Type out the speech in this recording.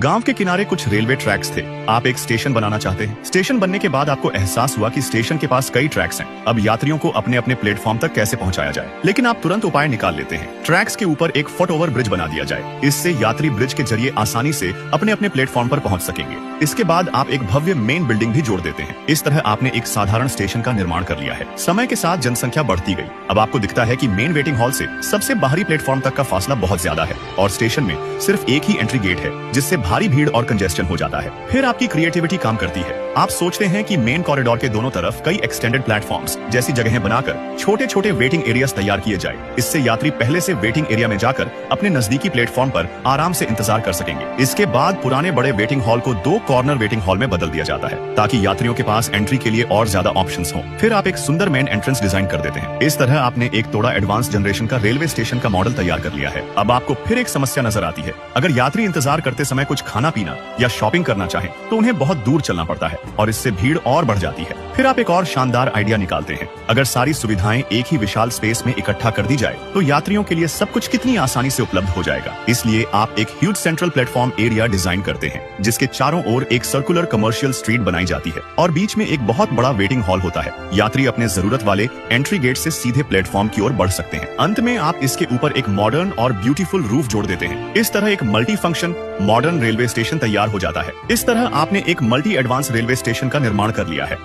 गांव के किनारे कुछ रेलवे ट्रैक्स थे। आप एक स्टेशन बनाना चाहते हैं। स्टेशन बनने के बाद आपको एहसास हुआ कि स्टेशन के पास कई ट्रैक्स हैं। अब यात्रियों को अपने अपने प्लेटफॉर्म तक कैसे पहुंचाया जाए। लेकिन आप तुरंत उपाय निकाल लेते हैं। ट्रैक्स के ऊपर एक फुट ओवर ब्रिज बना दिया जाए। इससे यात्री ब्रिज के जरिए आसानी से अपने अपने प्लेटफॉर्म पर पहुंच सकेंगे। इसके बाद आप एक भव्य मेन बिल्डिंग भी जोड़ देते हैं। इस तरह आपने एक साधारण स्टेशन का निर्माण कर लिया है। समय के साथ जनसंख्या बढ़ती गई। अब आपको दिखता है कि मेन वेटिंग हॉल से सबसे बाहरी प्लेटफॉर्म तक का फासला बहुत ज्यादा है और स्टेशन में सिर्फ एक ही एंट्री गेट है, जिससे भारी भीड़ और कंजेस्शन हो जाता है। फिर आपकी क्रिएटिविटी काम करती है। आप सोचते हैं कि मेन कॉरिडोर के दोनों तरफ कई एक्सटेंडेड प्लेटफॉर्म्स जैसी जगहें बनाकर छोटे छोटे वेटिंग एरियाज तैयार किए जाए। इससे यात्री पहले से वेटिंग एरिया में जाकर अपने नजदीकी प्लेटफॉर्म पर आराम से इंतजार कर सकेंगे। इसके बाद पुराने बड़े वेटिंग हॉल को 2 कॉर्नर वेटिंग हॉल में बदल दिया जाता है, ताकि यात्रियों के पास एंट्री के लिए और ज्यादा ऑप्शंस हों। फिर आप एक सुंदर मेन एंट्रेंस डिजाइन कर देते हैं। इस तरह आपने एक थोड़ा एडवांस जनरेशन का रेलवे स्टेशन का मॉडल तैयार कर लिया है। अब आपको फिर एक समस्या नजर आती है। अगर यात्री इंतजार करते समय कुछ खाना पीना या शॉपिंग करना चाहें, तो उन्हें बहुत दूर चलना पड़ता है और इससे भीड़ और बढ़ जाती है। फिर आप एक और शानदार आइडिया निकालते हैं। अगर सारी सुविधाएं एक ही विशाल स्पेस में इकट्ठा कर दी जाए, तो यात्रियों के लिए सब कुछ कितनी आसानी से उपलब्ध हो जाएगा। इसलिए आप एक huge central platform area design करते हैं, जिसके चारों ओर एक सर्कुलर कमर्शियल स्ट्रीट बनाई जाती है और बीच में एक बहुत बड़ा वेटिंग हॉल होता है। यात्री अपने जरूरत वाले एंट्री गेट से सीधे प्लेटफॉर्म की ओर बढ़ सकते हैं। अंत में आप इसके ऊपर एक मॉडर्न और ब्यूटीफुल रूफ जोड़ देते हैं। इस तरह एक multi function modern railway station तैयार हो जाता है। इस तरह आपने एक मल्टी एडवांस रेलवे स्टेशन का निर्माण कर लिया है।